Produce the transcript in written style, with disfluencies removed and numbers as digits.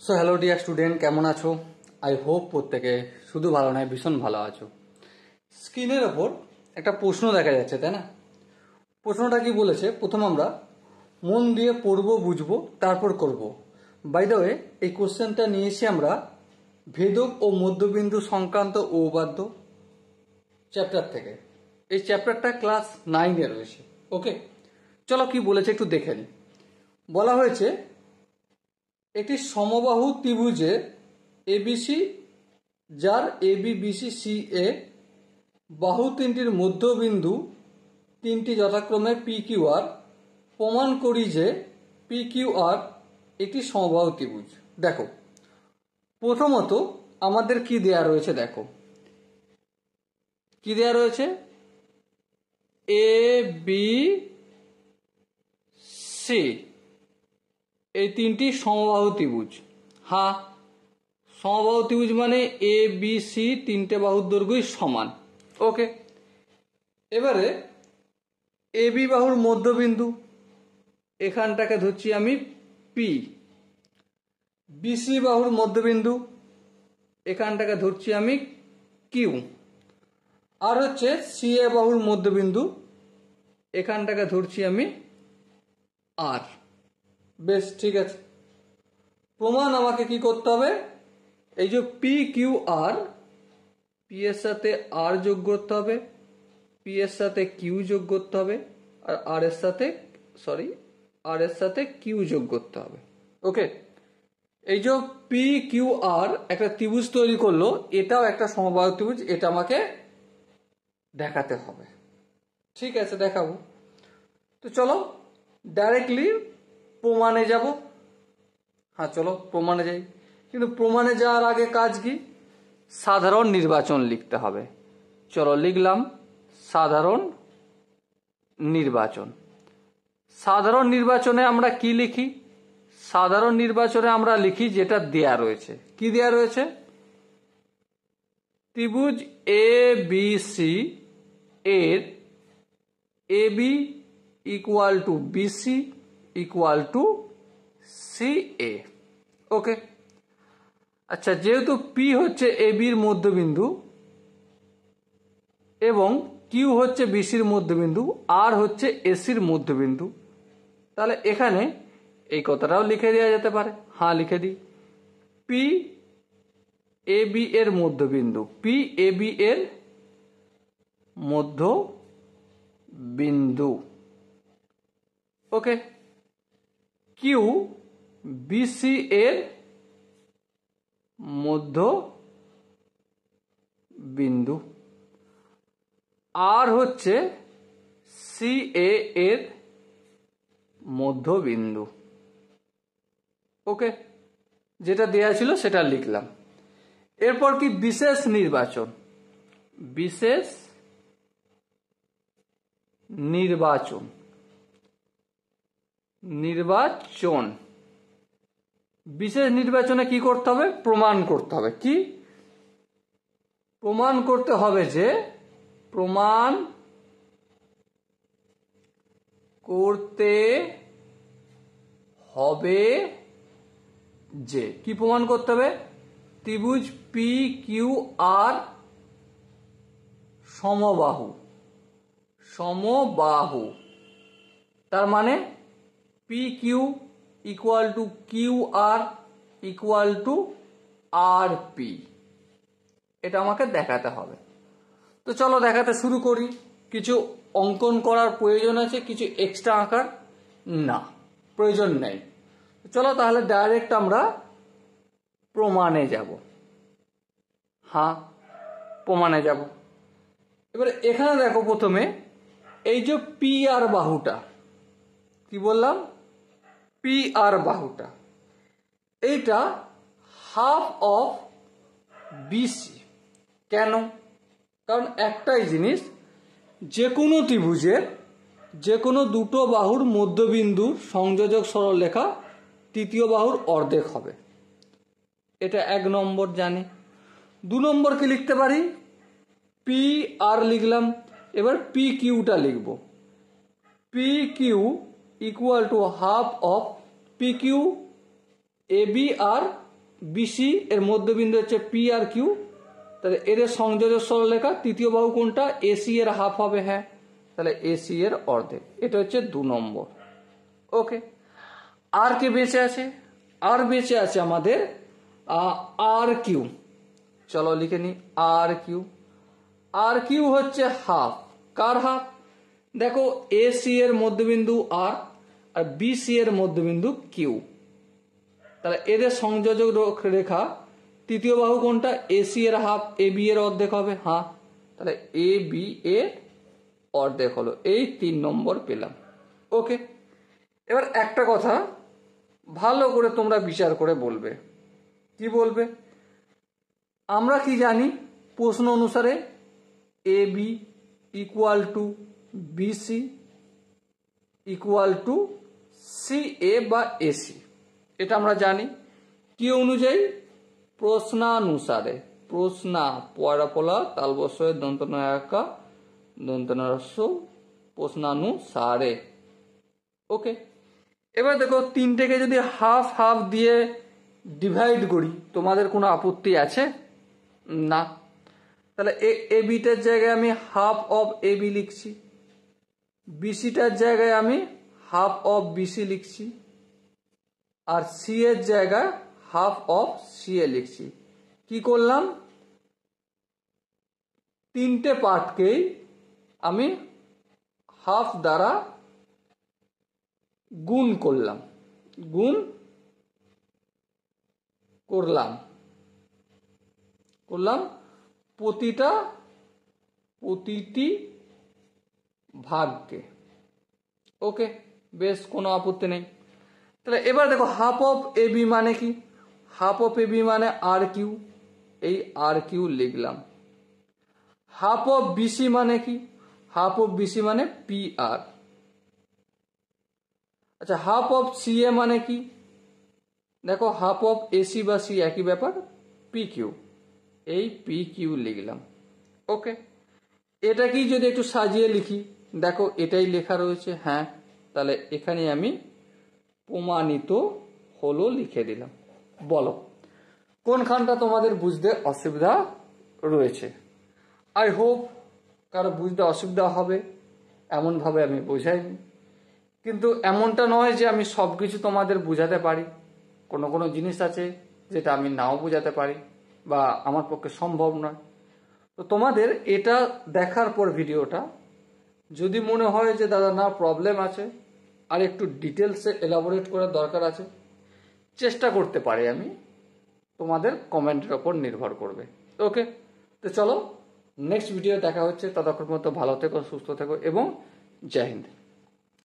So hello dear student, কেমন আছো? I hope প্রত্যেকে শুধু ভালো নয়, ভীষণ ভালো আছো। স্ক্রিনের ওপর একটা প্রশ্ন দেখা যাচ্ছে, তাই না? প্রশ্নটা কি বলেছে, প্রথম আমরা মন দিয়ে পড়বো, বুঝবো, তারপর করব। বাই দ্য ওয়ে, এই কোশ্চেনটা নিয়েছি আমরা ভেদক ও মধ্যবিন্দু সংক্রান্ত উপপাদ্য চ্যাপ্টার থেকে। এই চ্যাপ্টারটা ক্লাস 9-এ রয়েছে। ওকে, চলো কি বলেছে একটু দেখে নিই। বলা হয়েছে একটি সমবাহু ত্রিভুজের এবিসি, যার এবি বিসি সি এ বাহু তিনটির মধ্যবিন্দু তিনটি যথাক্রমে পি কিউ আর, প্রমাণ করি যে পি কিউ আর একটি সমবাহু ত্রিভুজ। দেখো, প্রথমত আমাদের কি দেয়া রয়েছে, দেখো কি দেয়া রয়েছে, এ বি সি এই তিনটি সমবাহু ত্রিভুজ। হ্যাঁ, সমবাহু ত্রিভুজ মানে এ বি সি তিনটে বাহুর দৈর্ঘ্যই সমান। ওকে, এবারে এ বি বাহুর মধ্যবিন্দু এখানটাকে ধরছি আমি পি, বিসি বাহুর মধ্যবিন্দু এখানটাকে ধরছি আমি কিউ, আর হচ্ছে সি এ বাহুর মধ্যবিন্দু এখানটাকে ধরছি আমি আর। বেশ, ঠিক আছে। প্রমাণ আমাকে কি করতে হবে, এই যে পি কিউ আর, পি এর সাথে আর যোগ করতে হবে, পি এর সাথে কিউ যোগ করতে হবে, আর আর এর সাথে কিউ যোগ করতে হবে। ওকে, এই যে পি কিউ আর একটা ত্রিভুজ তৈরি করলো, এটাও একটা সমবাহু ত্রিভুজ, এটা আমাকে দেখাতে হবে। ঠিক আছে, দেখাবো। তো চলো ডাইরেক্টলি প্রমাণে যাব। হ্যাঁ, চলো প্রমাণে যাই। কিন্তু প্রমাণে যাওয়ার আগে কাজ কি, সাধারণ নির্বাচন লিখতে হবে। চলো লিখলাম সাধারণ নির্বাচন। সাধারণ নির্বাচনে আমরা কি লিখি, সাধারণ নির্বাচনে আমরা লিখি যেটা দেয়া রয়েছে। কি দেয়া রয়েছে, ত্রিভুজ এ বি সি এর A B equal to BC equal to C A. Okay, আচ্ছা, যেহেতু পি হচ্ছে এ বির মধ্যবিন্দু এবং কিউ হচ্ছে বিসির মধ্যবিন্দু, আর হচ্ছে এসির মধ্যবিন্দু, তাহলে এখানে এই কথাটাও লিখে দেওয়া যেতে পারে। হ্যাঁ, লিখে দিই, পি এ বি এর মধ্যবিন্দু, পি এ বি এর মধ্যবিন্দু। ওকে, কিউ বিসি এর মধ্যবিন্দু, আর হচ্ছে সি এ এর মধ্যবিন্দু। ওকে, যেটা দেয়া ছিল সেটা লিখলাম। এরপর কি বিশেষ নির্বাচন, বিশেষ নির্বাচন, নির্বাচন বিশেষ নির্বাচনে কি করতে হবে, প্রমাণ করতে হবে। কি প্রমাণ করতে হবে, যে প্রমাণ করতে হবে যে, কি প্রমাণ করতে হবে, ত্রিভুজ পি কিউ আর সমবাহু, সমবাহু, তার মানে P Q equal to Q R equal to R P, এটা আমাকে দেখাতে হবে। তো চলো দেখাতে শুরু করি। কিছু অঙ্কন করার প্রয়োজন আছে, কিছু এক্সট্রা আঁকার না প্রয়োজন নেই। চলো তাহলে ডাইরেক্ট আমরা প্রমাণে যাব। হ্যাঁ, প্রমাণে যাব। এবারে এখানে দেখো, প্রথমে এই যে পি আর বাহুটা, কি বললাম, পি আর বাহুটা, এইটা হাফ অফ বিসি। কেন? কারণ একটাই জিনিস, যে কোনো ত্রিভুজের যে কোনো দুটো বাহুর মধ্যবিন্দুর সংযোজক সরলরেখা তৃতীয় বাহুর অর্ধেক হবে, এটা 1 নম্বর জানি। 2 নম্বর কি লিখতে পারি, পি আর লিখলাম। এবার পি কিউটা লিখব, P Q equal to half of P Q A B আর বিসি এর মধ্যবিন্দু হচ্ছে পি আর কিউ, তাহলে এদের সংযোজক সরলরেখা, তৃতীয় বাহু কোনটা? এসি এর হাফ হবে, হ্যাঁ, তাহলে এসি এর অর্ধেক। এটা হচ্ছে 2 নম্বর। ওকে, আর কে বেঁচে আছে? আর বেঁচে আছে আমাদের আর কিউ। চলো লিখে নি আর কিউ। আর কিউ হচ্ছে হাফ, কার হাফ? দেখো এসি এর মধ্যবিন্দু আর বিসি এর মধ্যবিন্দু কিউ, তাহলে এদের সংযোজক রেখা তৃতীয় বাহু কোনটা? এসি এর হাফ, এ বি এর অর্ধেক হবে, হ্যাঁ, তাহলে এ বি এর অর্ধেক হলো। এই 3 নম্বর পেলাম। ওকে, এবার একটা কথা ভালো করে তোমরা বিচার করে বলবে। কি বলবে? আমরা কি জানি প্রশ্ন অনুসারে A B equal to BC equal to C A বা এসি, এটা আমরা জানি। কি অনুযায়ী? প্রশ্নানুসারে। প্রশ্না পয়রা পোলা তালবস্য দন্তনয়কা দন্তনরস্য প্রশ্নানুসারে। ওকে, এবার দেখো 3টেকে যদি হাফ হাফ দিয়ে ডিভাইড করি, তোমাদের কোনো আপত্তি আছে? না। তাহলে এ বিটার জায়গায় আমি হাফ অফ এ বি লিখছি, বিসিটার জায়গায় আমি হাফ অফ বিসি লিখছি, আর সি এর জায়গায় হাফ অফ সি এ লিখছি। কি করলাম? 3টে পার্টকেই আমি হাফ দ্বারা গুণ করলাম, প্রতিটি ভাগকে। ওকে, বেশ, কোনো আপত্তি নেই। তাহলে এবার দেখো হাফ অফ এ বি মানে কি? হাফ অফ এ বি মানে আর কিউ, এই আর কিউ লিখলাম। হাফ অফ বিসি মানে কি? হাফ অফ বিসি মানে পি আর। আচ্ছা, হাফ অফ সি এ মানে কি? দেখো হাফ অফ এসি বা সি একই ব্যাপার, পি কিউ, এই পি কিউ লিখলাম। ওকে, এটা কি যদি একটু সাজিয়ে লিখি, দেখো এটাই লেখা রয়েছে, হ্যাঁ, তাহলে এখানে আমি প্রমাণিত হলো লিখে দিলাম। বলো কোনখানটা তোমাদের বুঝতে অসুবিধা রয়েছে? আই হোপ কারো বুঝতে অসুবিধা হবে এমনভাবে আমি বোঝাইনি, কিন্তু এমনটা নয় যে আমি সব কিছু তোমাদের বোঝাতে পারি। কোনো কোনো জিনিস আছে যেটা আমি নাও বোঝাতে পারি বা আমার পক্ষে সম্ভব নয়। তো তোমাদের এটা দেখার পর ভিডিওটা যদি মনে হয় যে দাদা না প্রবলেম আছে আর একটু ডিটেলসে এলাবোরেট করার দরকার আছে, চেষ্টা করতে পারি আমি, তোমাদের কমেন্টের ওপর নির্ভর করবে। ওকে, তো চলো নেক্সট ভিডিও দেখা হচ্ছে। ততক্ষণ মতো ভালো থেকো, সুস্থ থেকো এবং জয় হিন্দ।